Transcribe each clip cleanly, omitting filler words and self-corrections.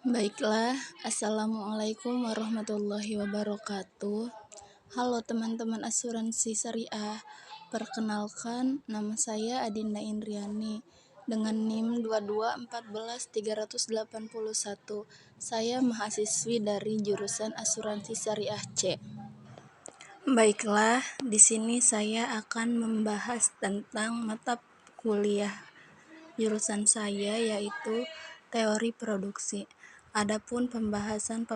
Baiklah, Assalamualaikum warahmatullahi wabarakatuh. Halo teman-teman asuransi syariah, perkenalkan nama saya Adinda Indriani dengan NIM 2214381. Saya mahasiswi dari jurusan asuransi syariah C. Baiklah, di sini saya akan membahas tentang mata kuliah jurusan saya, yaitu teori produksi. Adapun pembahasan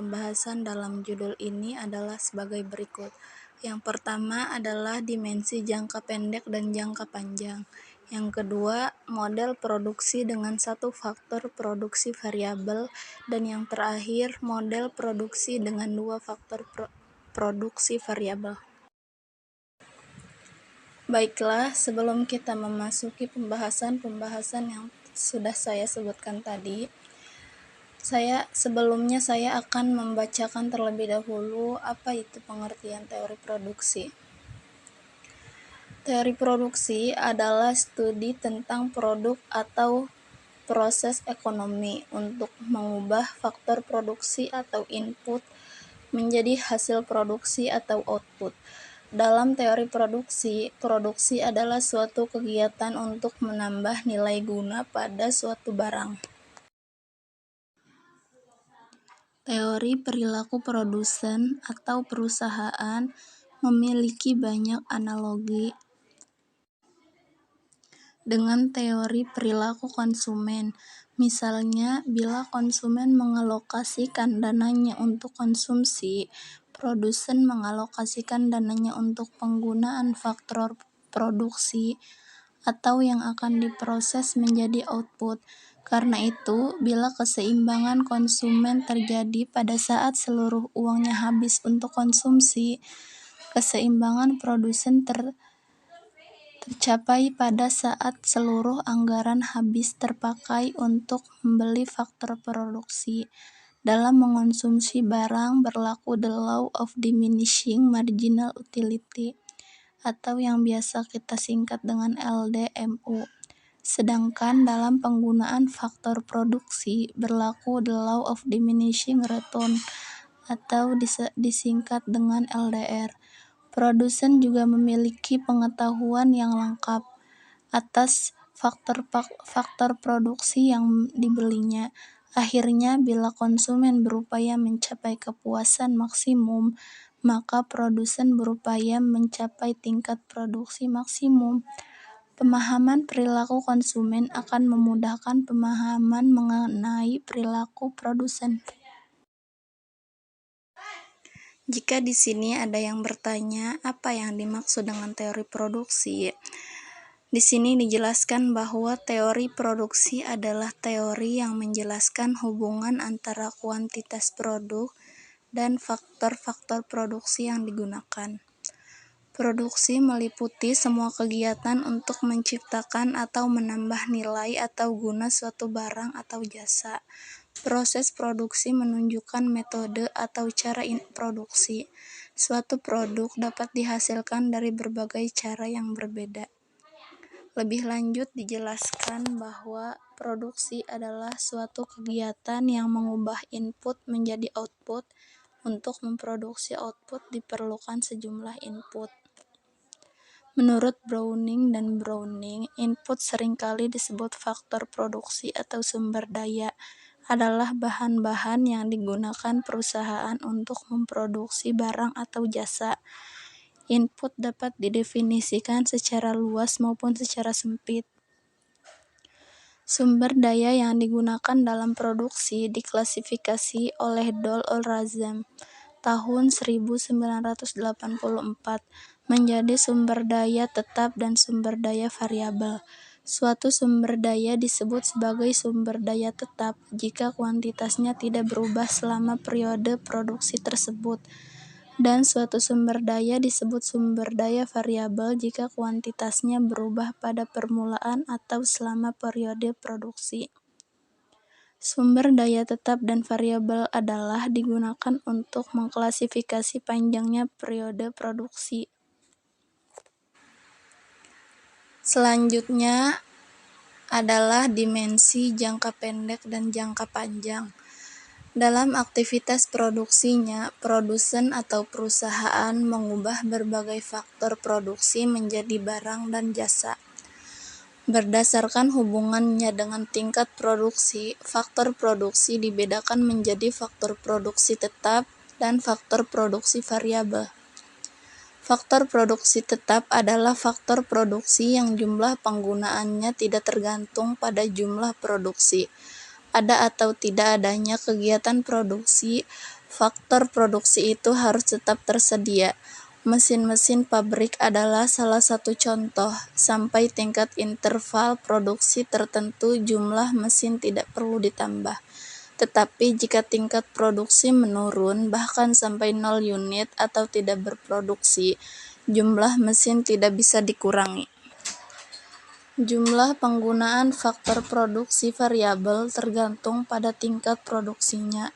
dalam judul ini adalah sebagai berikut. Yang pertama adalah dimensi jangka pendek dan jangka panjang. Yang kedua, model produksi dengan satu faktor produksi variabel. Dan yang terakhir, model produksi dengan dua faktor produksi variabel. Baiklah, sebelum kita memasuki pembahasan yang sudah saya sebutkan tadi, sebelumnya saya akan membacakan terlebih dahulu apa itu pengertian teori produksi. Teori produksi adalah studi tentang produk atau proses ekonomi untuk mengubah faktor produksi atau input menjadi hasil produksi atau output. Dalam teori produksi adalah suatu kegiatan untuk menambah nilai guna pada suatu barang. Teori perilaku produsen atau perusahaan memiliki banyak analogi dengan teori perilaku konsumen. Misalnya, bila konsumen mengalokasikan dananya untuk konsumsi, produsen mengalokasikan dananya untuk penggunaan faktor produksi atau yang akan diproses menjadi output. Karena itu, bila keseimbangan konsumen terjadi pada saat seluruh uangnya habis untuk konsumsi, keseimbangan produsen tercapai pada saat seluruh anggaran habis terpakai untuk membeli faktor produksi. Dalam mengonsumsi barang berlaku the law of diminishing marginal utility, atau yang biasa kita singkat dengan LDMU. Sedangkan dalam penggunaan faktor produksi berlaku the law of diminishing return, atau disingkat dengan LDR. Produsen juga memiliki pengetahuan yang lengkap atas faktor produksi yang dibelinya. Akhirnya, bila konsumen berupaya mencapai kepuasan maksimum, maka produsen berupaya mencapai tingkat produksi maksimum. Pemahaman perilaku konsumen akan memudahkan pemahaman mengenai perilaku produsen. Jika di sini ada yang bertanya, apa yang dimaksud dengan teori produksi? Di sini dijelaskan bahwa teori produksi adalah teori yang menjelaskan hubungan antara kuantitas produk dan faktor-faktor produksi yang digunakan. Produksi meliputi semua kegiatan untuk menciptakan atau menambah nilai atau guna suatu barang atau jasa. Proses produksi menunjukkan metode atau cara produksi. Suatu produk dapat dihasilkan dari berbagai cara yang berbeda. Lebih lanjut dijelaskan bahwa produksi adalah suatu kegiatan yang mengubah input menjadi output. Untuk memproduksi output diperlukan sejumlah input. Menurut Browning, input seringkali disebut faktor produksi atau sumber daya, adalah bahan-bahan yang digunakan perusahaan untuk memproduksi barang atau jasa. Input dapat didefinisikan secara luas maupun secara sempit. Sumber daya yang digunakan dalam produksi diklasifikasi oleh Doll-Razan tahun 1984 menjadi sumber daya tetap dan sumber daya variabel. Suatu sumber daya disebut sebagai sumber daya tetap jika kuantitasnya tidak berubah selama periode produksi tersebut, dan suatu sumber daya disebut sumber daya variabel jika kuantitasnya berubah pada permulaan atau selama periode produksi. Sumber daya tetap dan variabel adalah digunakan untuk mengklasifikasi panjangnya periode produksi. Selanjutnya adalah dimensi jangka pendek dan jangka panjang. Dalam aktivitas produksinya, produsen atau perusahaan mengubah berbagai faktor produksi menjadi barang dan jasa. Berdasarkan hubungannya dengan tingkat produksi, faktor produksi dibedakan menjadi faktor produksi tetap dan faktor produksi variabel. Faktor produksi tetap adalah faktor produksi yang jumlah penggunaannya tidak tergantung pada jumlah produksi. Ada atau tidak adanya kegiatan produksi, faktor produksi itu harus tetap tersedia. Mesin-mesin pabrik adalah salah satu contoh. Sampai tingkat interval produksi tertentu, jumlah mesin tidak perlu ditambah. Tetapi jika tingkat produksi menurun, bahkan sampai 0 unit atau tidak berproduksi, jumlah mesin tidak bisa dikurangi. Jumlah penggunaan faktor produksi variabel tergantung pada tingkat produksinya.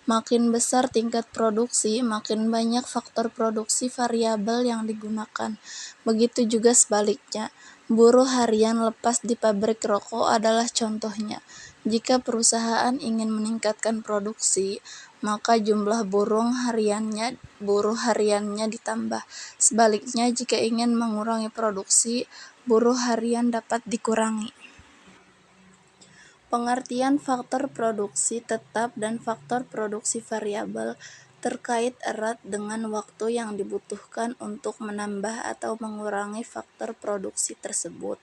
Makin besar tingkat produksi, makin banyak faktor produksi variabel yang digunakan. Begitu juga sebaliknya. Buruh harian lepas di pabrik rokok adalah contohnya. Jika perusahaan ingin meningkatkan produksi, maka jumlah buruh hariannya ditambah. Sebaliknya, jika ingin mengurangi produksi, buruh harian dapat dikurangi. Pengertian faktor produksi tetap dan faktor produksi variabel terkait erat dengan waktu yang dibutuhkan untuk menambah atau mengurangi faktor produksi tersebut.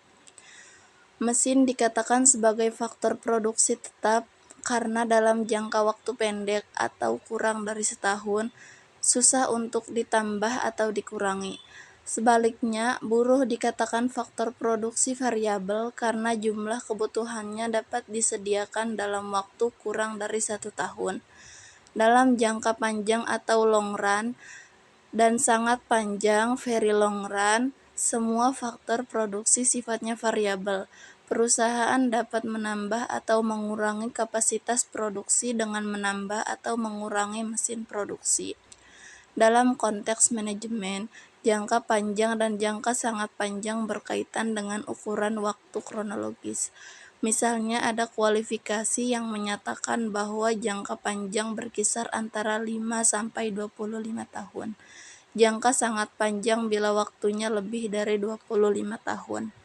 Mesin dikatakan sebagai faktor produksi tetap karena dalam jangka waktu pendek atau kurang dari setahun, susah untuk ditambah atau dikurangi. Sebaliknya, buruh dikatakan faktor produksi variabel karena jumlah kebutuhannya dapat disediakan dalam waktu kurang dari 1 tahun. Dalam jangka panjang atau long run, dan sangat panjang very long run, semua faktor produksi sifatnya variabel. Perusahaan dapat menambah atau mengurangi kapasitas produksi dengan menambah atau mengurangi mesin produksi. Dalam konteks manajemen, jangka panjang dan jangka sangat panjang berkaitan dengan ukuran waktu kronologis. Misalnya ada kualifikasi yang menyatakan bahwa jangka panjang berkisar antara 5-25 tahun. Jangka sangat panjang bila waktunya lebih dari 25 tahun.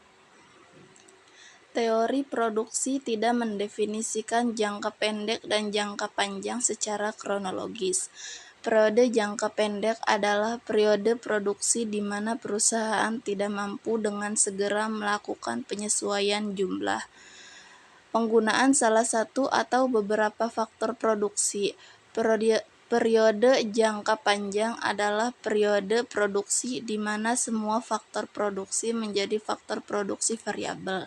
Teori produksi tidak mendefinisikan jangka pendek dan jangka panjang secara kronologis. Periode jangka pendek adalah periode produksi di mana perusahaan tidak mampu dengan segera melakukan penyesuaian jumlah penggunaan salah satu atau beberapa faktor produksi. Periode jangka panjang adalah periode produksi di mana semua faktor produksi menjadi faktor produksi variabel.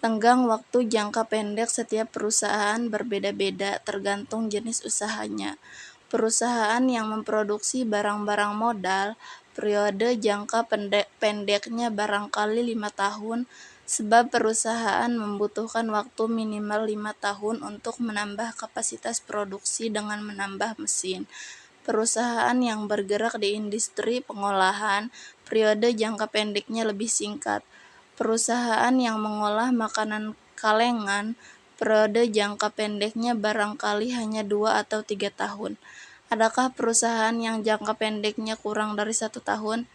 Tenggang waktu jangka pendek setiap perusahaan berbeda-beda tergantung jenis usahanya. Perusahaan yang memproduksi barang-barang modal, periode jangka pendeknya barangkali 5 tahun, sebab perusahaan membutuhkan waktu minimal 5 tahun untuk menambah kapasitas produksi dengan menambah mesin. Perusahaan yang bergerak di industri pengolahan, periode jangka pendeknya lebih singkat. Perusahaan yang mengolah makanan kalengan, periode jangka pendeknya barangkali hanya 2 atau 3 tahun. Adakah perusahaan yang jangka pendeknya kurang dari 1 tahun?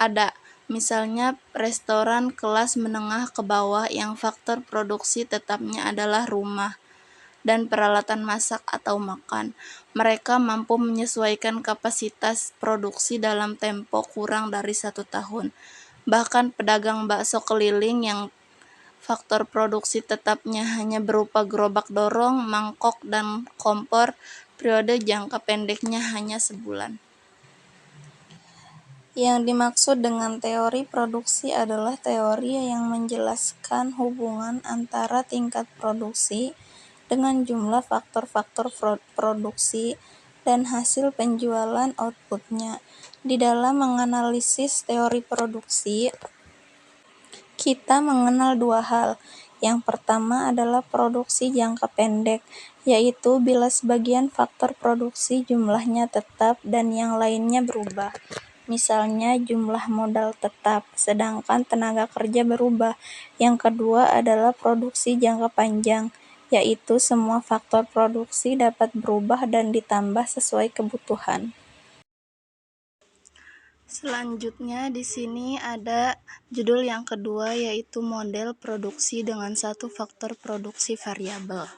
Ada, misalnya restoran kelas menengah ke bawah yang faktor produksi tetapnya adalah rumah dan peralatan masak atau makan. Mereka mampu menyesuaikan kapasitas produksi dalam tempo kurang dari 1 tahun. Bahkan pedagang bakso keliling yang faktor produksi tetapnya hanya berupa gerobak dorong, mangkok, dan kompor, periode jangka pendeknya hanya sebulan. Yang dimaksud dengan teori produksi adalah teori yang menjelaskan hubungan antara tingkat produksi dengan jumlah faktor-faktor produksi dan hasil penjualan outputnya. Di dalam menganalisis teori produksi, kita mengenal 2 hal. Yang pertama adalah produksi jangka pendek, yaitu bila sebagian faktor produksi jumlahnya tetap dan yang lainnya berubah. Misalnya jumlah modal tetap, sedangkan tenaga kerja berubah. Yang kedua adalah produksi jangka panjang, yaitu semua faktor produksi dapat berubah dan ditambah sesuai kebutuhan. Selanjutnya di sini ada judul yang kedua, yaitu model produksi dengan satu faktor produksi variabel.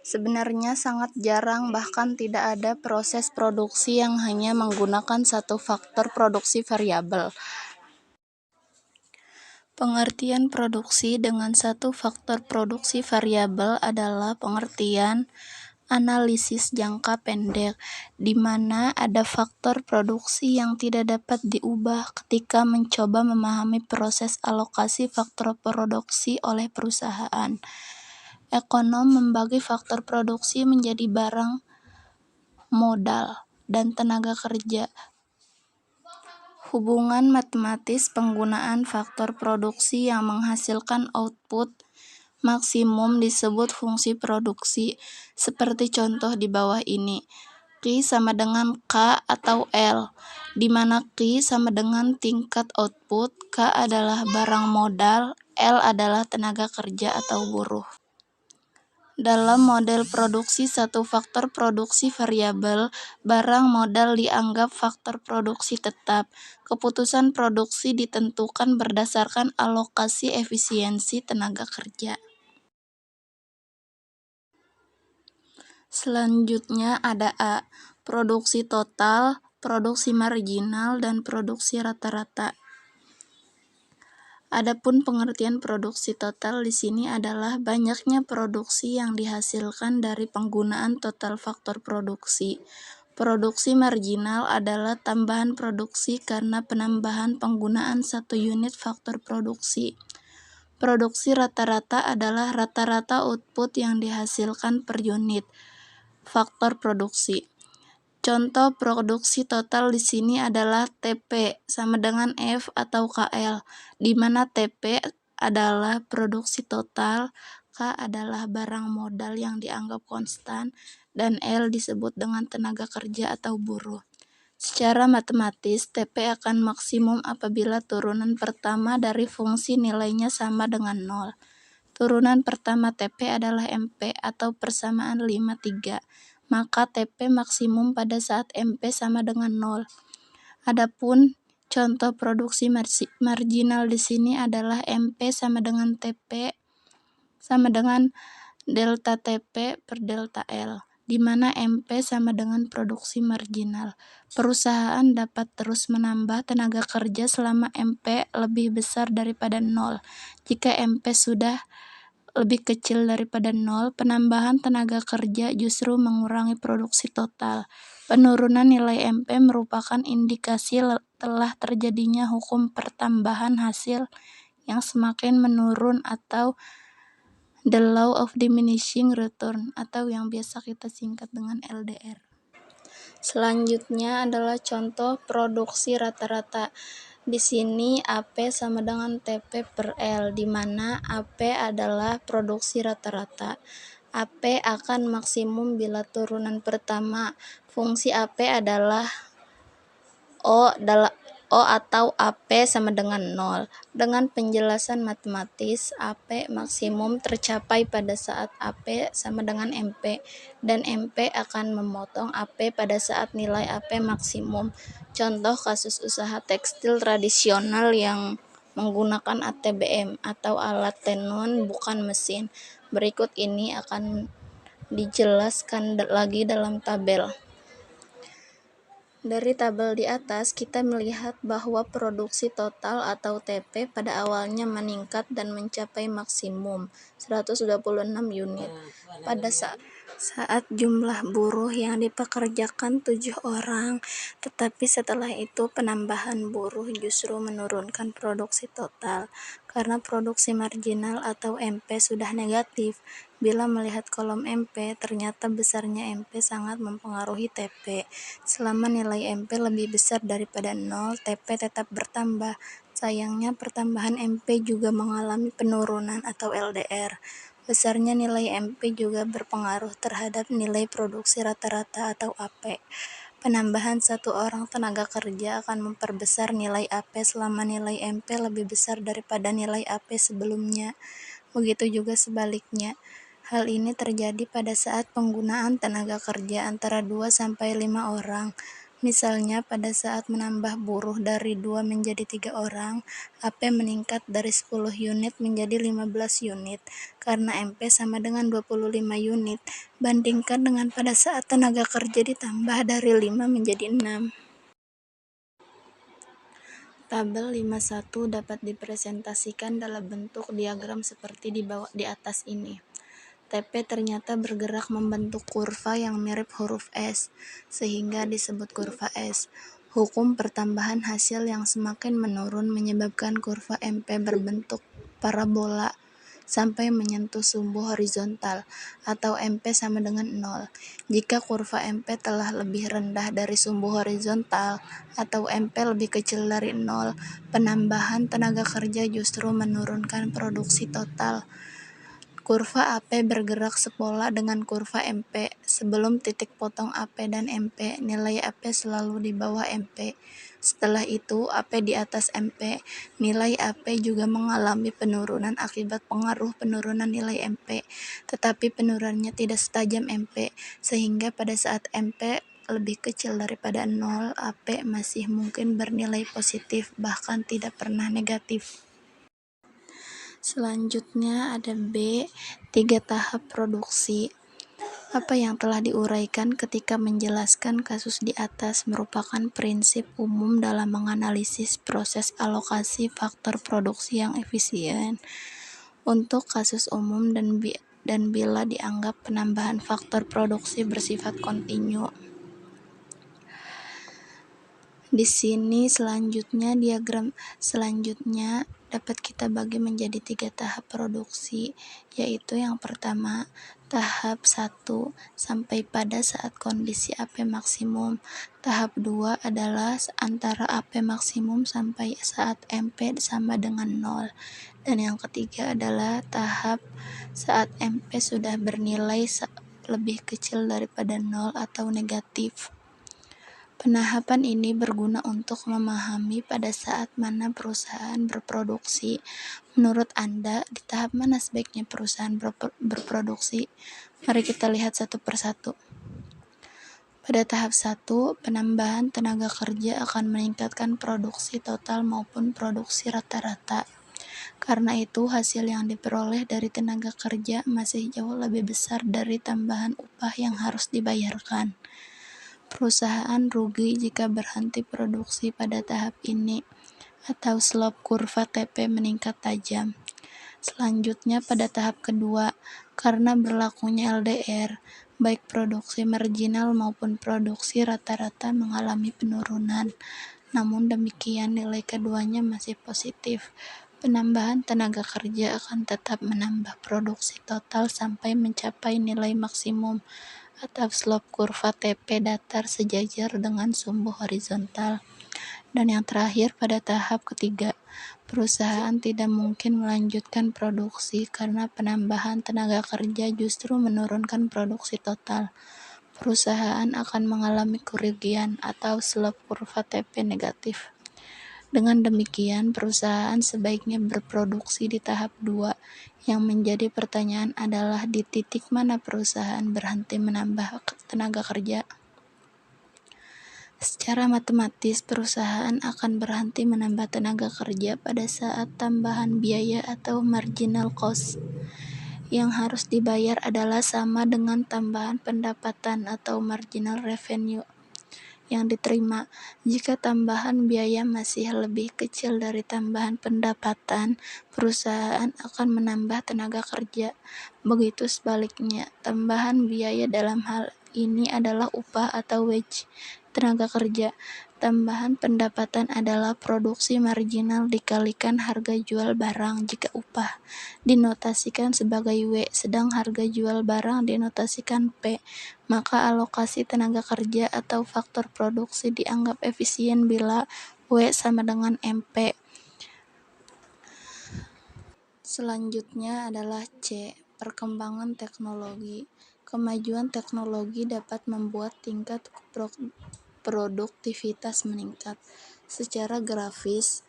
Sebenarnya sangat jarang, bahkan tidak ada proses produksi yang hanya menggunakan satu faktor produksi variabel. Pengertian produksi dengan satu faktor produksi variabel adalah pengertian analisis jangka pendek, di mana ada faktor produksi yang tidak dapat diubah ketika mencoba memahami proses alokasi faktor produksi oleh perusahaan. Ekonom membagi faktor produksi menjadi barang, modal, dan tenaga kerja. Hubungan matematis penggunaan faktor produksi yang menghasilkan output maksimum disebut fungsi produksi, seperti contoh di bawah ini. Q sama dengan K atau L, di mana Q sama dengan tingkat output, K adalah barang modal, L adalah tenaga kerja atau buruh. Dalam model produksi satu faktor produksi variabel, barang modal dianggap faktor produksi tetap. Keputusan produksi ditentukan berdasarkan alokasi efisiensi tenaga kerja. Selanjutnya ada A, produksi total, produksi marginal, dan produksi rata-rata. Adapun pengertian produksi total di sini adalah banyaknya produksi yang dihasilkan dari penggunaan total faktor produksi. Produksi marginal adalah tambahan produksi karena penambahan penggunaan satu unit faktor produksi. Produksi rata-rata adalah rata-rata output yang dihasilkan per unit faktor produksi. Contoh produksi total di sini adalah TP sama dengan F atau KL, di mana TP adalah produksi total, K adalah barang modal yang dianggap konstan, dan L disebut dengan tenaga kerja atau buruh. Secara matematis, TP akan maksimum apabila turunan pertama dari fungsi nilainya sama dengan 0. Turunan pertama TP adalah MP atau persamaan 53. Maka TP maksimum pada saat MP sama dengan 0. Adapun contoh produksi marginal di sini adalah MP sama dengan TP sama dengan delta TP per delta L, di mana MP sama dengan produksi marginal. Perusahaan dapat terus menambah tenaga kerja selama MP lebih besar daripada 0. Jika MP sudah lebih kecil daripada 0, penambahan tenaga kerja justru mengurangi produksi total. Penurunan nilai MP merupakan indikasi telah terjadinya hukum pertambahan hasil yang semakin menurun atau the law of diminishing return, atau yang biasa kita singkat dengan LDR. Selanjutnya adalah contoh produksi rata-rata. Di sini AP sama dengan TP per L, di mana AP adalah produksi rata-rata. AP akan maksimum bila turunan pertama fungsi AP adalah O atau AP sama dengan 0. Dengan penjelasan matematis, AP maksimum tercapai pada saat AP sama dengan MP, dan MP akan memotong AP pada saat nilai AP maksimum. Contoh kasus usaha tekstil tradisional yang menggunakan ATBM atau alat tenun bukan mesin. Berikut ini akan dijelaskan lagi dalam tabel. Dari tabel di atas, kita melihat bahwa produksi total atau TP pada awalnya meningkat dan mencapai maksimum 126 unit. Pada saat jumlah buruh yang dipekerjakan 7 orang, tetapi setelah itu penambahan buruh justru menurunkan produksi total, karena produksi marginal atau MP sudah negatif. Bila melihat kolom MP, ternyata besarnya MP sangat mempengaruhi TP. Selama nilai MP lebih besar daripada 0, TP tetap bertambah. Sayangnya pertambahan MP juga mengalami penurunan atau LDR. Besarnya nilai MP juga berpengaruh terhadap nilai produksi rata-rata atau AP. Penambahan satu orang tenaga kerja akan memperbesar nilai AP selama nilai MP lebih besar daripada nilai AP sebelumnya. Begitu juga sebaliknya. Hal ini terjadi pada saat penggunaan tenaga kerja antara 2 sampai 5 orang. Misalnya, pada saat menambah buruh dari 2 menjadi 3 orang, AP meningkat dari 10 unit menjadi 15 unit, karena MP sama dengan 25 unit, bandingkan dengan pada saat tenaga kerja ditambah dari 5 menjadi 6. Tabel 51 dapat dipresentasikan dalam bentuk diagram seperti di atas ini. TP ternyata bergerak membentuk kurva yang mirip huruf S, sehingga disebut kurva S. Hukum pertambahan hasil yang semakin menurun menyebabkan kurva MP berbentuk parabola sampai menyentuh sumbu horizontal, atau MP sama dengan 0. Jika kurva MP telah lebih rendah dari sumbu horizontal, atau MP lebih kecil dari 0, penambahan tenaga kerja justru menurunkan produksi total. Kurva AP bergerak sepola dengan kurva MP. Sebelum titik potong AP dan MP, nilai AP selalu di bawah MP. Setelah itu, AP di atas MP. Nilai AP juga mengalami penurunan akibat pengaruh penurunan nilai MP, tetapi penurunannya tidak setajam MP, sehingga pada saat MP lebih kecil daripada 0, AP masih mungkin bernilai positif, bahkan tidak pernah negatif. Selanjutnya ada B, 3 tahap produksi. Apa yang telah diuraikan ketika menjelaskan kasus di atas merupakan prinsip umum dalam menganalisis proses alokasi faktor produksi yang efisien. Untuk kasus umum dan bila dianggap penambahan faktor produksi bersifat kontinu. Di sini diagram selanjutnya dapat kita bagi menjadi 3 tahap produksi, yaitu yang pertama, tahap 1 sampai pada saat kondisi AP maksimum. Tahap 2 adalah antara AP maksimum sampai saat MP sama dengan 0. Dan yang ketiga adalah tahap saat MP sudah bernilai lebih kecil daripada 0 atau negatif. Penahapan ini berguna untuk memahami pada saat mana perusahaan berproduksi. Menurut Anda, di tahap mana sebaiknya perusahaan berproduksi? Mari kita lihat satu persatu. Pada tahap 1, penambahan tenaga kerja akan meningkatkan produksi total maupun produksi rata-rata. Karena itu, hasil yang diperoleh dari tenaga kerja masih jauh lebih besar dari tambahan upah yang harus dibayarkan. Perusahaan rugi jika berhenti produksi pada tahap ini, atau slope kurva TP meningkat tajam. Selanjutnya pada tahap kedua, karena berlakunya LDR, baik produksi marginal maupun produksi rata-rata mengalami penurunan. Namun demikian nilai keduanya masih positif. Penambahan tenaga kerja akan tetap menambah produksi total sampai mencapai nilai maksimum, atau slope kurva TP datar sejajar dengan sumbu horizontal. Dan yang terakhir pada tahap ketiga, perusahaan tidak mungkin melanjutkan produksi karena penambahan tenaga kerja justru menurunkan produksi total. Perusahaan akan mengalami kerugian atau slope kurva TP negatif. Dengan demikian, perusahaan sebaiknya berproduksi di tahap 2. Yang menjadi pertanyaan adalah di titik mana perusahaan berhenti menambah tenaga kerja. Secara matematis, perusahaan akan berhenti menambah tenaga kerja pada saat tambahan biaya atau marginal cost yang harus dibayar adalah sama dengan tambahan pendapatan atau marginal revenue yang diterima. Jika tambahan biaya masih lebih kecil dari tambahan pendapatan, perusahaan akan menambah tenaga kerja. Begitu sebaliknya, tambahan biaya dalam hal ini adalah upah atau wage tenaga kerja. Tambahan pendapatan adalah produksi marginal dikalikan harga jual barang jika upah dinotasikan sebagai W, sedang harga jual barang dinotasikan P. Maka alokasi tenaga kerja atau faktor produksi dianggap efisien bila W sama dengan MP. Selanjutnya adalah C, perkembangan teknologi. Kemajuan teknologi dapat membuat tingkat produktivitas meningkat. Secara grafis,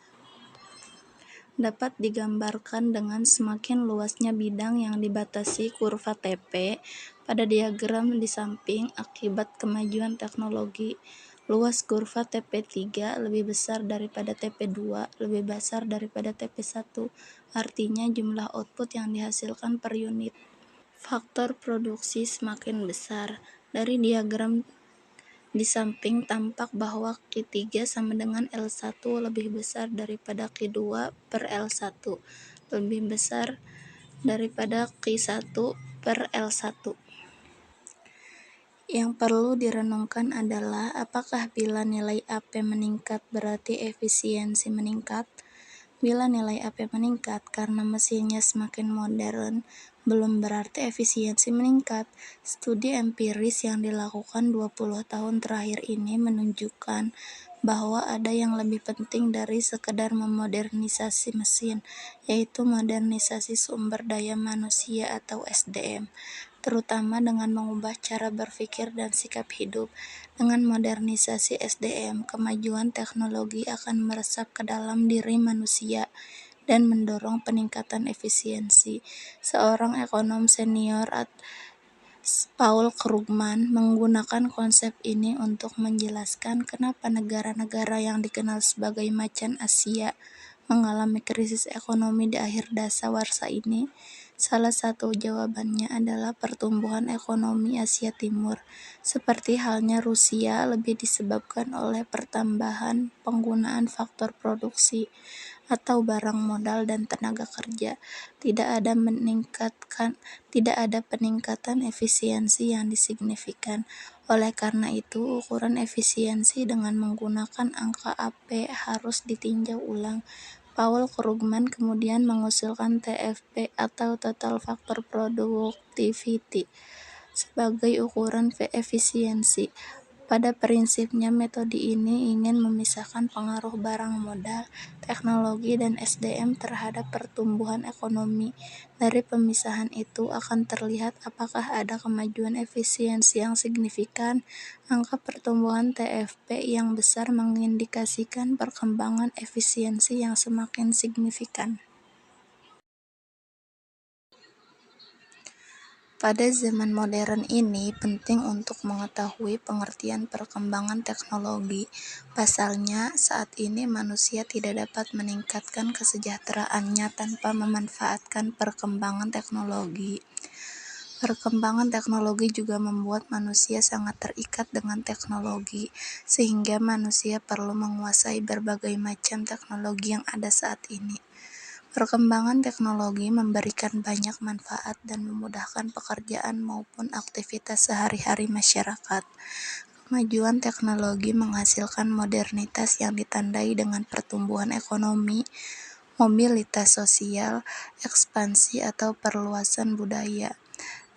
dapat digambarkan dengan semakin luasnya bidang yang dibatasi kurva TP pada diagram di samping akibat kemajuan teknologi. Luas kurva TP3 lebih besar daripada TP2 lebih besar daripada TP1, artinya jumlah output yang dihasilkan per unit faktor produksi semakin besar. Dari diagram di samping tampak bahwa Q3 sama dengan L1 lebih besar daripada Q2 per L1, lebih besar daripada Q1 per L1. Yang perlu direnungkan adalah apakah bila nilai AP meningkat berarti efisiensi meningkat? Bila nilai AP meningkat karena mesinnya semakin modern, belum berarti efisiensi meningkat. Studi empiris yang dilakukan 20 tahun terakhir ini menunjukkan bahwa ada yang lebih penting dari sekedar memodernisasi mesin, yaitu modernisasi sumber daya manusia atau SDM, terutama dengan mengubah cara berpikir dan sikap hidup. Dengan modernisasi SDM, kemajuan teknologi akan meresap ke dalam diri manusia dan mendorong peningkatan efisiensi. Seorang ekonom senior Paul Krugman menggunakan konsep ini untuk menjelaskan kenapa negara-negara yang dikenal sebagai macan Asia mengalami krisis ekonomi di akhir dasawarsa ini. Salah satu jawabannya adalah pertumbuhan ekonomi Asia Timur, seperti halnya Rusia, lebih disebabkan oleh pertambahan penggunaan faktor produksi atau barang modal dan tenaga kerja. Tidak ada peningkatan efisiensi yang signifikan. Oleh karena itu, ukuran efisiensi dengan menggunakan angka AP harus ditinjau ulang. Paul Krugman kemudian mengusulkan TFP atau Total Factor Productivity sebagai ukuran efisiensi. Pada prinsipnya, metode ini ingin memisahkan pengaruh barang modal, teknologi, dan SDM terhadap pertumbuhan ekonomi. Dari pemisahan itu akan terlihat apakah ada kemajuan efisiensi yang signifikan. Angka pertumbuhan TFP yang besar mengindikasikan perkembangan efisiensi yang semakin signifikan. Pada zaman modern ini, penting untuk mengetahui pengertian perkembangan teknologi. Pasalnya, saat ini manusia tidak dapat meningkatkan kesejahteraannya tanpa memanfaatkan perkembangan teknologi. Perkembangan teknologi juga membuat manusia sangat terikat dengan teknologi, sehingga manusia perlu menguasai berbagai macam teknologi yang ada saat ini. Perkembangan teknologi memberikan banyak manfaat dan memudahkan pekerjaan maupun aktivitas sehari-hari masyarakat. Kemajuan teknologi menghasilkan modernitas yang ditandai dengan pertumbuhan ekonomi, mobilitas sosial, ekspansi atau perluasan budaya,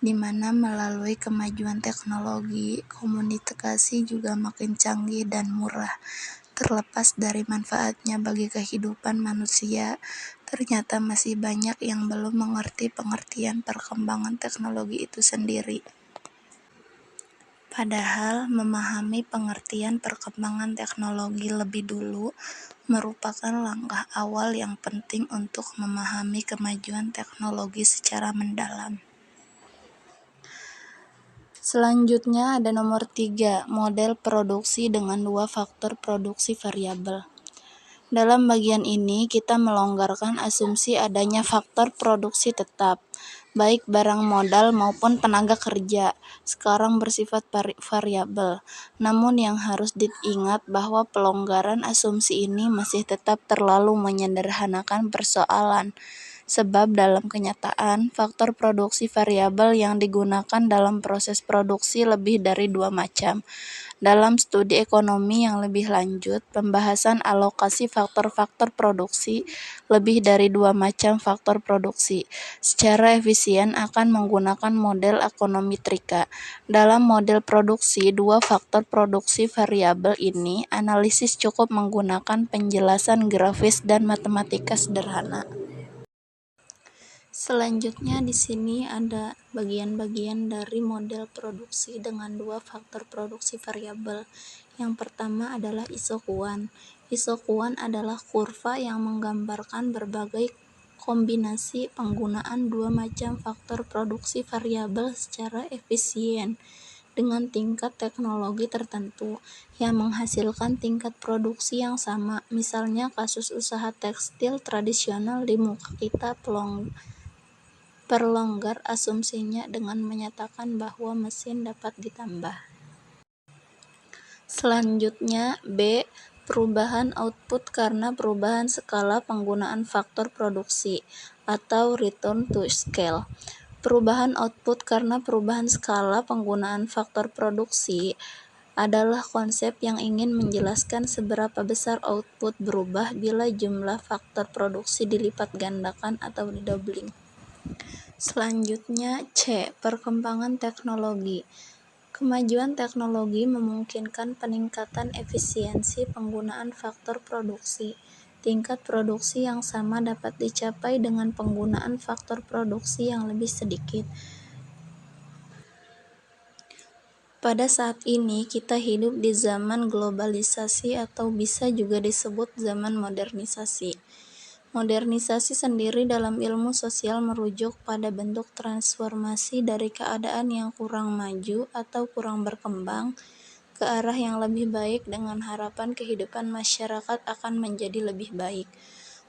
di mana melalui kemajuan teknologi, komunikasi juga makin canggih dan murah. Terlepas dari manfaatnya bagi kehidupan manusia, ternyata masih banyak yang belum mengerti pengertian perkembangan teknologi itu sendiri. Padahal, memahami pengertian perkembangan teknologi lebih dulu merupakan langkah awal yang penting untuk memahami kemajuan teknologi secara mendalam. Selanjutnya ada nomor 3, model produksi dengan 2 faktor produksi variabel. Dalam bagian ini, kita melonggarkan asumsi adanya faktor produksi tetap, baik barang modal maupun tenaga kerja, sekarang bersifat variabel. Namun yang harus diingat bahwa pelonggaran asumsi ini masih tetap terlalu menyederhanakan persoalan. Sebab dalam kenyataan, faktor produksi variabel yang digunakan dalam proses produksi lebih dari 2 macam. Dalam studi ekonomi yang lebih lanjut, pembahasan alokasi faktor-faktor produksi lebih dari 2 macam faktor produksi secara efisien akan menggunakan model ekonometrika. Dalam model produksi 2 faktor produksi variabel ini, analisis cukup menggunakan penjelasan grafis dan matematika sederhana. Selanjutnya di sini ada bagian-bagian dari model produksi dengan 2 faktor produksi variabel. Yang pertama adalah isokuan. Isokuan adalah kurva yang menggambarkan berbagai kombinasi penggunaan dua macam faktor produksi variabel secara efisien dengan tingkat teknologi tertentu yang menghasilkan tingkat produksi yang sama. Misalnya kasus usaha tekstil tradisional di muka kita perlonggar asumsinya dengan menyatakan bahwa mesin dapat ditambah. Selanjutnya, B. Perubahan output karena perubahan skala penggunaan faktor produksi atau return to scale. Perubahan output karena perubahan skala penggunaan faktor produksi adalah konsep yang ingin menjelaskan seberapa besar output berubah bila jumlah faktor produksi dilipat gandakan atau didoubling. Selanjutnya, C. Perkembangan teknologi. Kemajuan teknologi memungkinkan peningkatan efisiensi penggunaan faktor produksi. Tingkat produksi yang sama dapat dicapai dengan penggunaan faktor produksi yang lebih sedikit. Pada saat ini, kita hidup di zaman globalisasi atau bisa juga disebut zaman modernisasi. Modernisasi sendiri dalam ilmu sosial merujuk pada bentuk transformasi dari keadaan yang kurang maju atau kurang berkembang ke arah yang lebih baik dengan harapan kehidupan masyarakat akan menjadi lebih baik.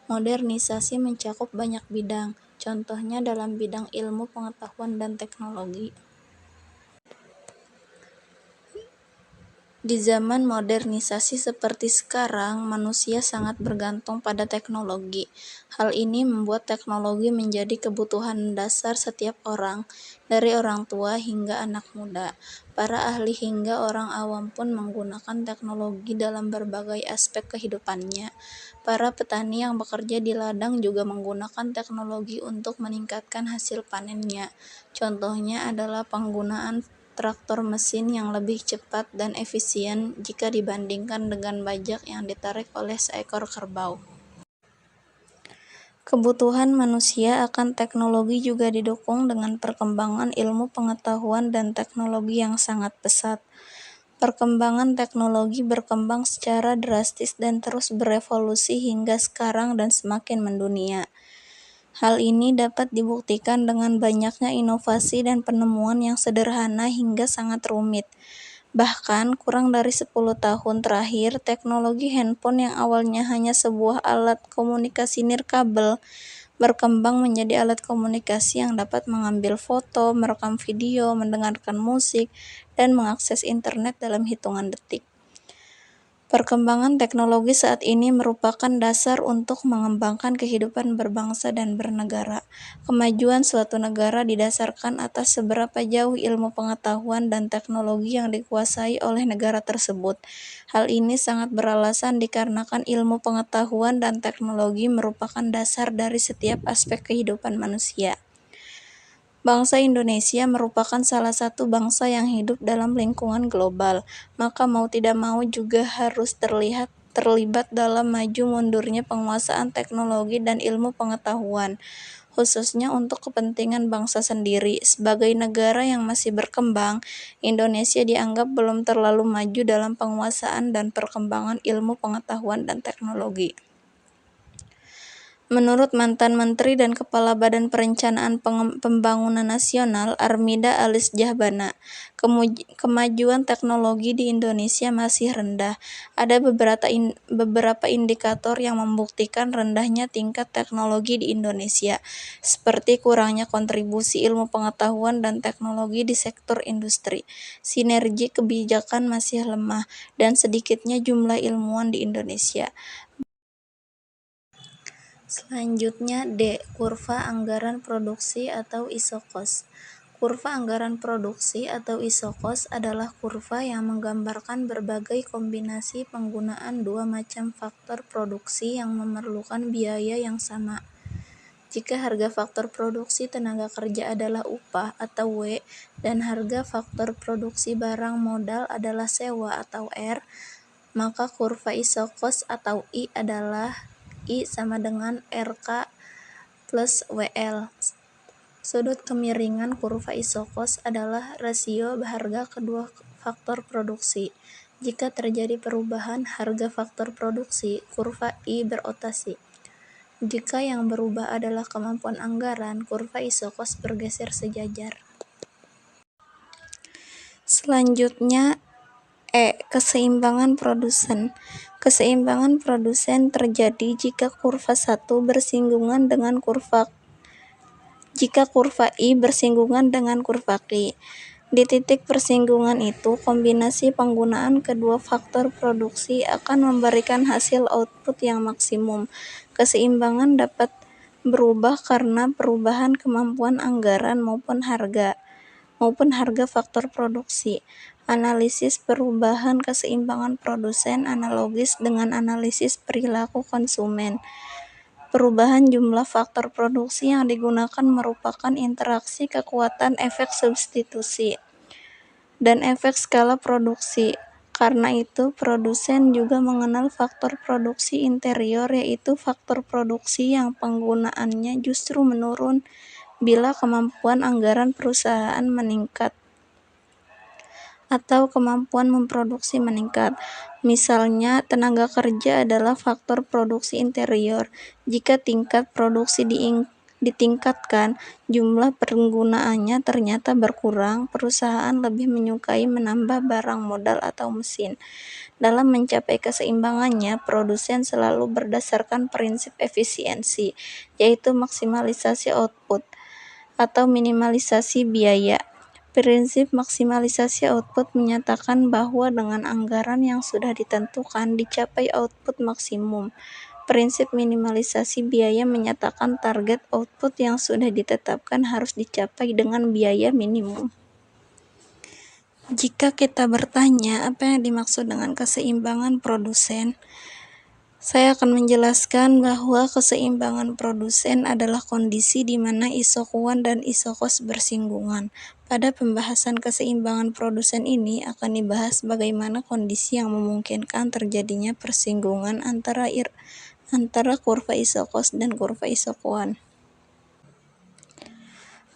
Modernisasi mencakup banyak bidang, contohnya dalam bidang ilmu pengetahuan dan teknologi. Di zaman modernisasi seperti sekarang, manusia sangat bergantung pada teknologi. Hal ini membuat teknologi menjadi kebutuhan dasar setiap orang, dari orang tua hingga anak muda. Para ahli hingga orang awam pun menggunakan teknologi dalam berbagai aspek kehidupannya. Para petani yang bekerja di ladang juga menggunakan teknologi untuk meningkatkan hasil panennya. Contohnya adalah penggunaan traktor mesin yang lebih cepat dan efisien jika dibandingkan dengan bajak yang ditarik oleh seekor kerbau. Kebutuhan manusia akan teknologi juga didukung dengan perkembangan ilmu pengetahuan dan teknologi yang sangat pesat. Perkembangan teknologi berkembang secara drastis dan terus berevolusi hingga sekarang dan semakin mendunia. Hal ini dapat dibuktikan dengan banyaknya inovasi dan penemuan yang sederhana hingga sangat rumit. Bahkan, kurang dari 10 tahun terakhir, teknologi handphone yang awalnya hanya sebuah alat komunikasi nirkabel berkembang menjadi alat komunikasi yang dapat mengambil foto, merekam video, mendengarkan musik, dan mengakses internet dalam hitungan detik. Perkembangan teknologi saat ini merupakan dasar untuk mengembangkan kehidupan berbangsa dan bernegara. Kemajuan suatu negara didasarkan atas seberapa jauh ilmu pengetahuan dan teknologi yang dikuasai oleh negara tersebut. Hal ini sangat beralasan dikarenakan ilmu pengetahuan dan teknologi merupakan dasar dari setiap aspek kehidupan manusia. Bangsa Indonesia merupakan salah satu bangsa yang hidup dalam lingkungan global, maka mau tidak mau juga harus terlibat dalam maju mundurnya penguasaan teknologi dan ilmu pengetahuan, khususnya untuk kepentingan bangsa sendiri. Sebagai negara yang masih berkembang, Indonesia dianggap belum terlalu maju dalam penguasaan dan perkembangan ilmu pengetahuan dan teknologi. Menurut mantan Menteri dan Kepala Badan Perencanaan Pembangunan Nasional Armida Alis Jahbana, kemajuan teknologi di Indonesia masih rendah. Ada beberapa indikator yang membuktikan rendahnya tingkat teknologi di Indonesia, seperti kurangnya kontribusi ilmu pengetahuan dan teknologi di sektor industri, sinergi kebijakan masih lemah, dan sedikitnya jumlah ilmuwan di Indonesia. Selanjutnya D. Kurva anggaran produksi atau isokos. Kurva anggaran produksi atau isokos adalah kurva yang menggambarkan berbagai kombinasi penggunaan dua macam faktor produksi yang memerlukan biaya yang sama. Jika harga faktor produksi tenaga kerja adalah upah atau W dan harga faktor produksi barang modal adalah sewa atau R, maka kurva isokos atau I adalah I sama dengan RK plus WL. Sudut kemiringan kurva isokos adalah rasio harga kedua faktor produksi. Jika terjadi perubahan harga faktor produksi, kurva I berotasi. Jika yang berubah adalah kemampuan anggaran, kurva isokos bergeser sejajar. Selanjutnya, keseimbangan produsen. Keseimbangan produsen terjadi jika kurva I bersinggungan dengan kurva Q. Di titik persinggungan itu, kombinasi penggunaan kedua faktor produksi akan memberikan hasil output yang maksimum. Keseimbangan dapat berubah karena perubahan kemampuan anggaran maupun harga faktor produksi. Analisis perubahan keseimbangan produsen analogis dengan analisis perilaku konsumen. Perubahan jumlah faktor produksi yang digunakan merupakan interaksi kekuatan efek substitusi dan efek skala produksi. Karena itu, produsen juga mengenal faktor produksi interior, yaitu faktor produksi yang penggunaannya justru menurun bila kemampuan anggaran perusahaan meningkat atau kemampuan memproduksi meningkat. Misalnya, tenaga kerja adalah faktor produksi interior. Jika tingkat produksi ditingkatkan, jumlah penggunaannya ternyata berkurang, perusahaan lebih menyukai menambah barang modal atau mesin. Dalam mencapai keseimbangannya, produsen selalu berdasarkan prinsip efisiensi, yaitu maksimalisasi output atau minimalisasi biaya. Prinsip maksimalisasi output menyatakan bahwa dengan anggaran yang sudah ditentukan dicapai output maksimum. Prinsip minimalisasi biaya menyatakan target output yang sudah ditetapkan harus dicapai dengan biaya minimum. Jika kita bertanya apa yang dimaksud dengan keseimbangan produsen, saya akan menjelaskan bahwa keseimbangan produsen adalah kondisi di mana isokuan dan isokos bersinggungan. Pada pembahasan keseimbangan produsen ini akan dibahas bagaimana kondisi yang memungkinkan terjadinya persinggungan antara kurva isokos dan kurva isokuan.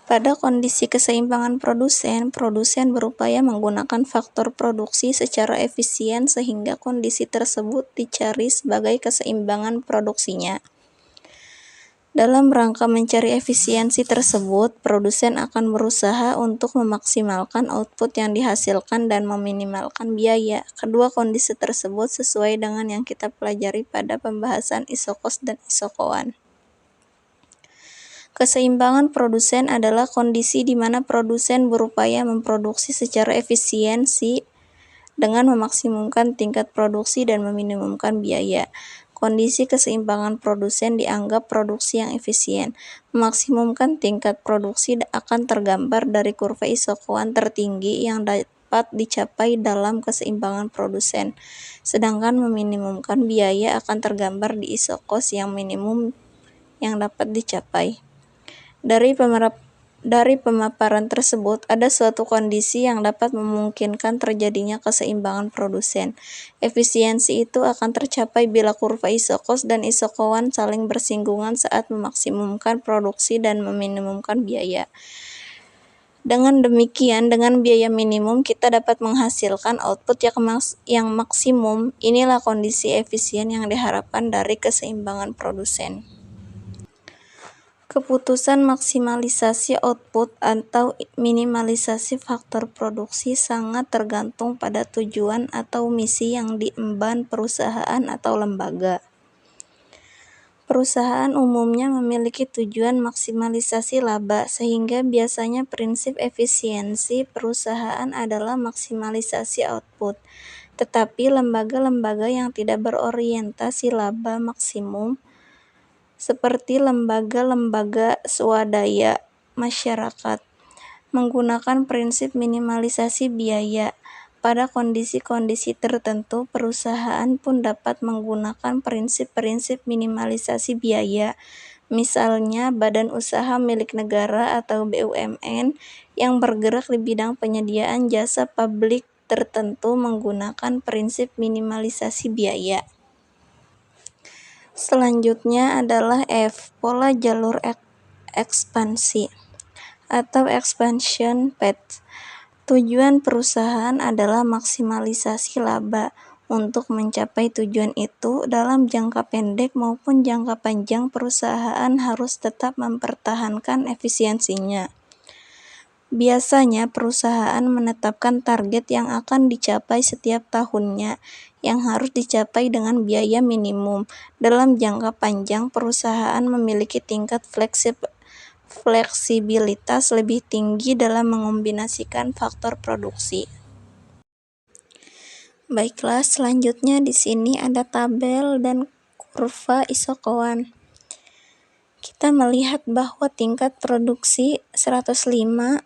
Pada kondisi keseimbangan produsen berupaya menggunakan faktor produksi secara efisien sehingga kondisi tersebut dicari sebagai keseimbangan produksinya. Dalam rangka mencari efisiensi tersebut, produsen akan berusaha untuk memaksimalkan output yang dihasilkan dan meminimalkan biaya. Kedua kondisi tersebut sesuai dengan yang kita pelajari pada pembahasan isokos dan isokoan. Keseimbangan produsen adalah kondisi di mana produsen berupaya memproduksi secara efisiensi dengan memaksimumkan tingkat produksi dan meminimumkan biaya. Kondisi keseimbangan produsen dianggap produksi yang efisien. Memaksimumkan tingkat produksi akan tergambar dari kurva isokuan tertinggi yang dapat dicapai dalam keseimbangan produsen, sedangkan meminimumkan biaya akan tergambar di isokos yang minimum yang dapat dicapai. Dari pemaparan tersebut, ada suatu kondisi yang dapat memungkinkan terjadinya keseimbangan produsen. Efisiensi itu akan tercapai bila kurva isokos dan isokoan saling bersinggungan saat memaksimumkan produksi dan meminimumkan biaya. Dengan demikian, dengan biaya minimum kita dapat menghasilkan output yang maksimum. Inilah kondisi efisien yang diharapkan dari keseimbangan produsen. Keputusan maksimalisasi output atau minimalisasi faktor produksi sangat tergantung pada tujuan atau misi yang diemban perusahaan atau lembaga. Perusahaan umumnya memiliki tujuan maksimalisasi laba, sehingga biasanya prinsip efisiensi perusahaan adalah maksimalisasi output. Tetapi lembaga-lembaga yang tidak berorientasi laba maksimum seperti lembaga-lembaga swadaya masyarakat menggunakan prinsip minimalisasi biaya. Pada kondisi-kondisi tertentu, perusahaan pun dapat menggunakan prinsip-prinsip minimalisasi biaya. Misalnya, badan usaha milik negara atau BUMN yang bergerak di bidang penyediaan jasa publik tertentu menggunakan prinsip minimalisasi biaya. Selanjutnya adalah F, pola jalur ekspansi atau expansion path. Tujuan perusahaan adalah maksimalisasi laba. Untuk mencapai tujuan itu, dalam jangka pendek maupun jangka panjang perusahaan harus tetap mempertahankan efisiensinya. Biasanya perusahaan menetapkan target yang akan dicapai setiap tahunnya, yang harus dicapai dengan biaya minimum. Dalam jangka panjang, perusahaan memiliki tingkat fleksibilitas lebih tinggi dalam mengombinasikan faktor produksi. Baiklah, selanjutnya di sini ada tabel dan kurva isokoan. Kita melihat bahwa tingkat produksi 105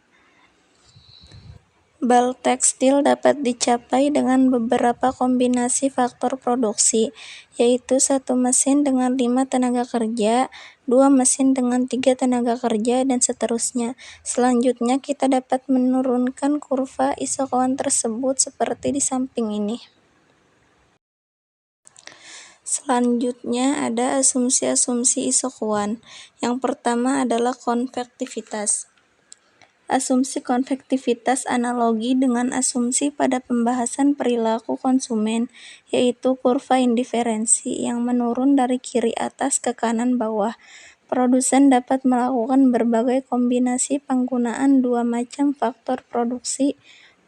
bal tekstil dapat dicapai dengan beberapa kombinasi faktor produksi, yaitu 1 mesin dengan 5 tenaga kerja, 2 mesin dengan 3 tenaga kerja, dan seterusnya. Selanjutnya kita dapat menurunkan kurva isokoan tersebut seperti di samping ini. Selanjutnya ada asumsi-asumsi isokoan. Yang pertama adalah konvektivitas. Asumsi konvektivitas analogi dengan asumsi pada pembahasan perilaku konsumen, yaitu kurva indiferensi yang menurun dari kiri atas ke kanan bawah. Produsen dapat melakukan berbagai kombinasi penggunaan dua macam faktor produksi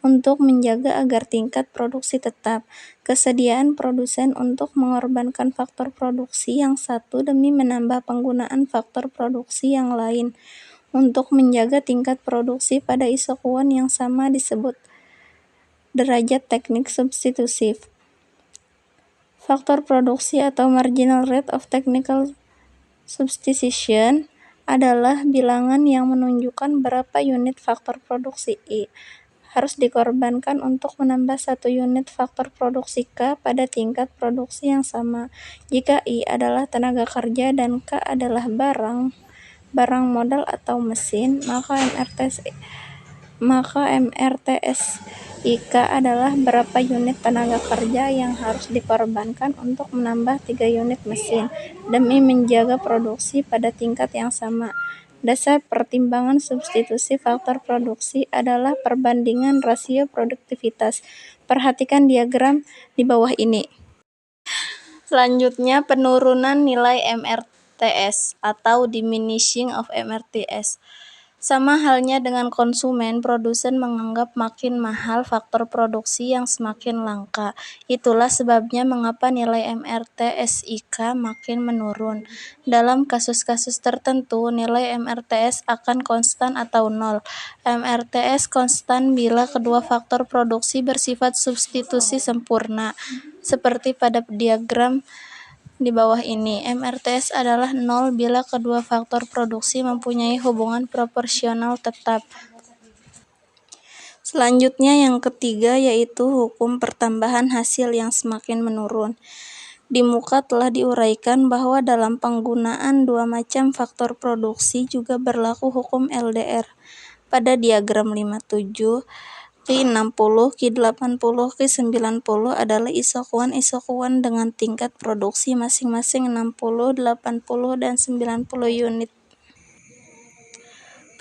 untuk menjaga agar tingkat produksi tetap. Kesediaan produsen untuk mengorbankan faktor produksi yang satu demi menambah penggunaan faktor produksi yang lain untuk menjaga tingkat produksi pada isokuan yang sama disebut derajat teknik substitutif. Faktor produksi atau marginal rate of technical substitution adalah bilangan yang menunjukkan berapa unit faktor produksi I harus dikorbankan untuk menambah 1 unit faktor produksi K pada tingkat produksi yang sama. Jika I adalah tenaga kerja dan K adalah barang modal atau mesin, maka MRTSIK adalah berapa unit tenaga kerja yang harus dikorbankan untuk menambah 3 unit mesin demi menjaga produksi pada tingkat yang sama. Dasar pertimbangan substitusi faktor produksi adalah perbandingan rasio produktivitas. Perhatikan diagram di bawah ini. Selanjutnya, penurunan nilai MRTS atau diminishing of MRTS. Sama halnya dengan konsumen, produsen menganggap makin mahal faktor produksi yang semakin langka. Itulah sebabnya mengapa nilai MRTSIK makin menurun. Dalam kasus-kasus tertentu, nilai MRTS akan konstan atau nol. MRTS konstan bila kedua faktor produksi bersifat substitusi sempurna. Seperti pada diagram di bawah ini, MRTS adalah nol bila kedua faktor produksi mempunyai hubungan proporsional tetap. Selanjutnya yang ketiga yaitu hukum pertambahan hasil yang semakin menurun. Di muka telah diuraikan bahwa dalam penggunaan dua macam faktor produksi juga berlaku hukum LDR. Pada diagram 57, Q60, Q80, Q90 adalah isokuan dengan tingkat produksi masing-masing 60, 80, dan 90 unit.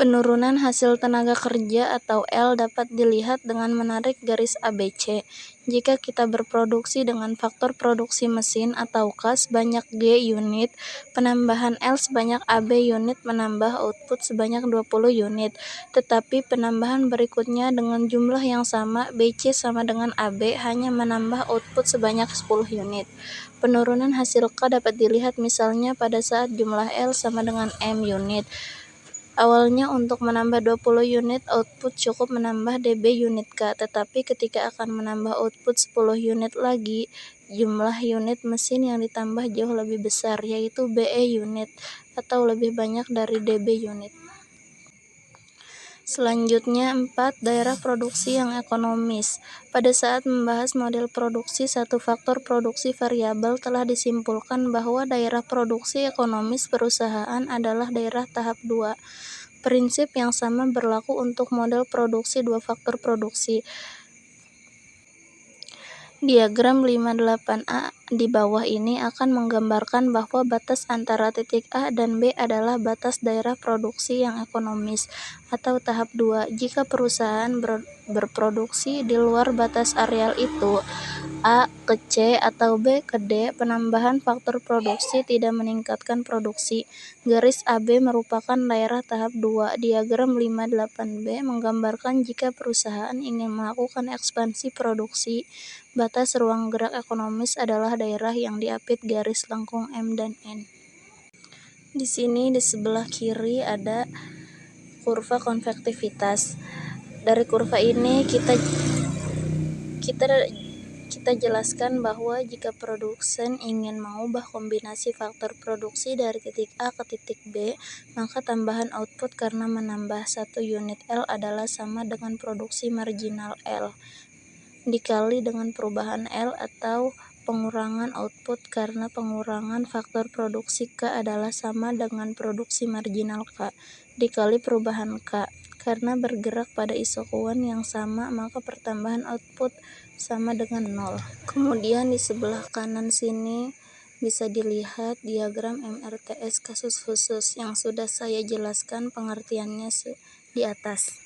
Penurunan hasil tenaga kerja atau L dapat dilihat dengan menarik garis ABC. Jika kita berproduksi dengan faktor produksi mesin atau K sebanyak G unit, penambahan L sebanyak AB unit menambah output sebanyak 20 unit. Tetapi penambahan berikutnya dengan jumlah yang sama, BC sama dengan AB, hanya menambah output sebanyak 10 unit. Penurunan hasil K dapat dilihat misalnya pada saat jumlah L sama dengan M unit. Awalnya untuk menambah 20 unit output cukup menambah DB unit K, tetapi ketika akan menambah output 10 unit lagi, jumlah unit mesin yang ditambah jauh lebih besar, yaitu BE unit, atau lebih banyak dari DB unit. Selanjutnya 4. Daerah produksi yang ekonomis. Pada saat membahas model produksi, satu faktor produksi variabel telah disimpulkan bahwa daerah produksi ekonomis perusahaan adalah daerah tahap 2. Prinsip yang sama berlaku untuk model produksi dua faktor produksi. Diagram 58A di bawah ini akan menggambarkan bahwa batas antara titik A dan B adalah batas daerah produksi yang ekonomis atau tahap 2. Jika perusahaan berproduksi di luar batas areal itu, A ke C atau B ke D, penambahan faktor produksi tidak meningkatkan produksi. Garis AB merupakan daerah tahap 2. Diagram 58B menggambarkan jika perusahaan ingin melakukan ekspansi produksi, batas ruang gerak ekonomis adalah daerah yang diapit garis lengkung M dan N. Di sini di sebelah kiri ada kurva konvektivitas. Dari kurva ini kita jelaskan bahwa jika produsen ingin mengubah kombinasi faktor produksi dari titik A ke titik B, maka tambahan output karena menambah 1 unit L adalah sama dengan produksi marginal L dikali dengan perubahan L, atau pengurangan output karena pengurangan faktor produksi K adalah sama dengan produksi marginal K dikali perubahan K. Karena bergerak pada isokuan yang sama, maka pertambahan output sama dengan 0. Kemudian di sebelah kanan sini bisa dilihat diagram MRTS kasus khusus yang sudah saya jelaskan pengertiannya di atas.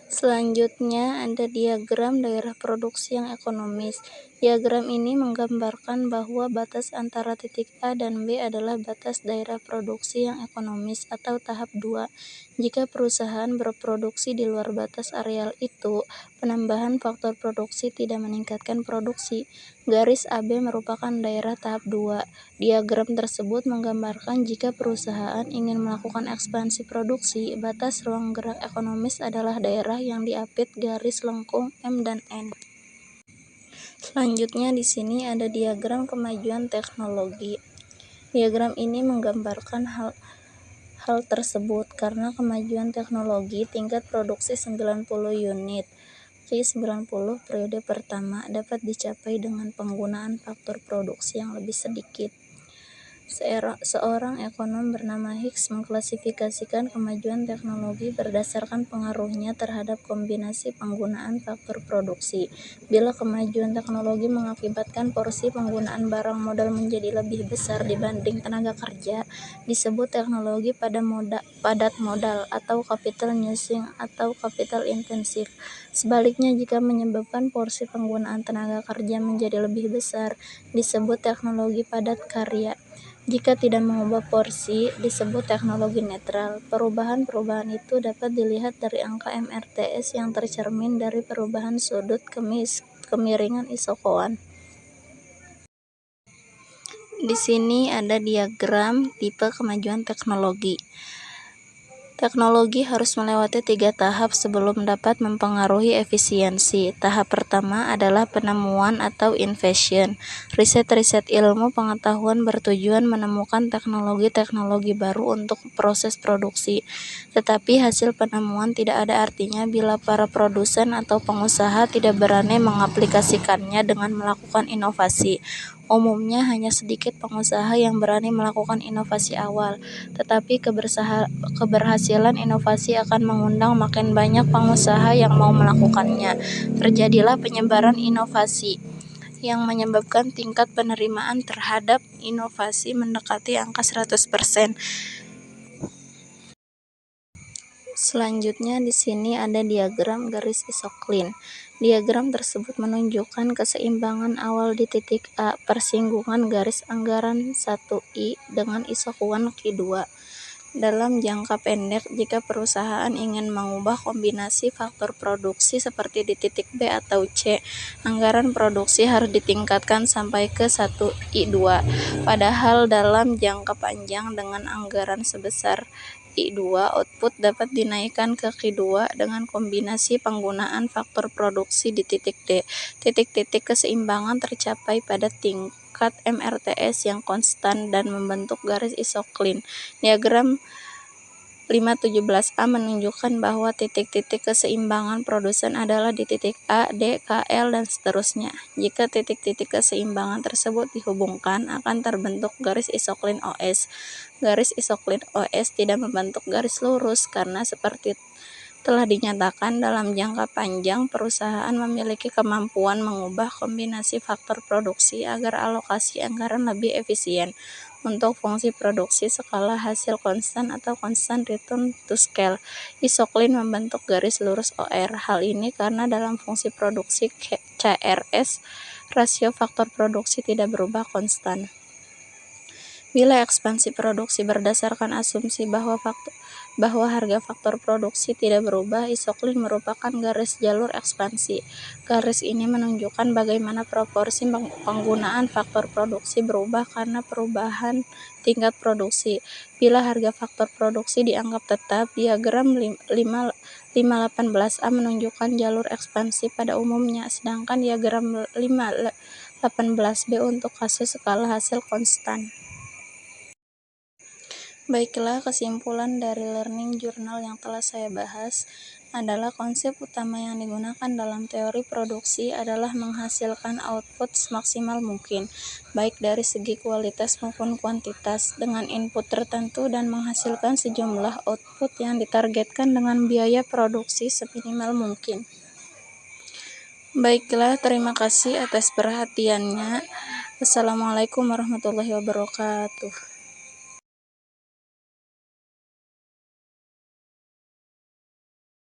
Selanjutnya ada diagram daerah produksi yang ekonomis. Diagram ini menggambarkan bahwa batas antara titik A dan B adalah batas daerah produksi yang ekonomis atau tahap 2. Jika perusahaan berproduksi di luar batas areal itu, penambahan faktor produksi tidak meningkatkan produksi. Garis AB merupakan daerah tahap 2. Diagram tersebut menggambarkan jika perusahaan ingin melakukan ekspansi produksi, batas ruang gerak ekonomis adalah daerah yang diapit garis lengkung M dan N. Selanjutnya di sini ada diagram kemajuan teknologi. Diagram ini menggambarkan hal tersebut karena kemajuan teknologi tingkat produksi 90 unit Q90 periode pertama dapat dicapai dengan penggunaan faktor produksi yang lebih sedikit. Seorang ekonom bernama Hicks mengklasifikasikan kemajuan teknologi berdasarkan pengaruhnya terhadap kombinasi penggunaan faktor produksi. Bila kemajuan teknologi mengakibatkan porsi penggunaan barang modal menjadi lebih besar dibanding tenaga kerja, disebut teknologi padat modal atau capital using atau capital intensif. Sebaliknya, jika menyebabkan porsi penggunaan tenaga kerja menjadi lebih besar, disebut teknologi padat karya. Jika tidak mengubah porsi, disebut teknologi netral. Perubahan-perubahan itu dapat dilihat dari angka MRTS yang tercermin dari perubahan sudut kemiringan isokoan. Di sini ada diagram tipe kemajuan teknologi. Teknologi harus melewati 3 tahap sebelum dapat mempengaruhi efisiensi. Tahap pertama adalah penemuan atau invention. Riset-riset ilmu pengetahuan bertujuan menemukan teknologi-teknologi baru untuk proses produksi. Tetapi hasil penemuan tidak ada artinya bila para produsen atau pengusaha tidak berani mengaplikasikannya dengan melakukan inovasi. Umumnya hanya sedikit pengusaha yang berani melakukan inovasi awal, tetapi keberhasilan inovasi akan mengundang makin banyak pengusaha yang mau melakukannya. Terjadilah penyebaran inovasi yang menyebabkan tingkat penerimaan terhadap inovasi mendekati angka 100%. Selanjutnya di sini ada diagram garis isoklin. Diagram tersebut menunjukkan keseimbangan awal di titik A, persinggungan garis anggaran 1I dengan isokuan Q2. Dalam jangka pendek, jika perusahaan ingin mengubah kombinasi faktor produksi seperti di titik B atau C, anggaran produksi harus ditingkatkan sampai ke 1I2. Padahal dalam jangka panjang dengan anggaran sebesar I2, output dapat dinaikkan ke Q2 dengan kombinasi penggunaan faktor produksi di titik D. Titik-titik keseimbangan tercapai pada tingkat MRTS yang konstan dan membentuk garis isoklin. Diagram 517A menunjukkan bahwa titik-titik keseimbangan produsen adalah di titik A, D, K, L, dan seterusnya. Jika titik-titik keseimbangan tersebut dihubungkan, akan terbentuk garis isoklin OS. Garis isoklin OS tidak membentuk garis lurus karena seperti telah dinyatakan dalam jangka panjang perusahaan memiliki kemampuan mengubah kombinasi faktor produksi agar alokasi anggaran lebih efisien untuk fungsi produksi skala hasil konstan atau constant return to scale. Isoklin membentuk garis lurus OR. Hal ini karena dalam fungsi produksi CRS, rasio faktor produksi tidak berubah konstan. Bila ekspansi produksi berdasarkan asumsi bahwa harga faktor produksi tidak berubah, isoklin merupakan garis jalur ekspansi. Garis ini menunjukkan bagaimana proporsi penggunaan faktor produksi berubah karena perubahan tingkat produksi. Bila harga faktor produksi dianggap tetap, diagram 518A menunjukkan jalur ekspansi pada umumnya, sedangkan diagram 518B untuk kasus skala hasil konstan. Baiklah, kesimpulan dari learning journal yang telah saya bahas adalah konsep utama yang digunakan dalam teori produksi adalah menghasilkan output semaksimal mungkin, baik dari segi kualitas maupun kuantitas, dengan input tertentu dan menghasilkan sejumlah output yang ditargetkan dengan biaya produksi seminimal mungkin. Baiklah, terima kasih atas perhatiannya. Wassalamualaikum warahmatullahi wabarakatuh.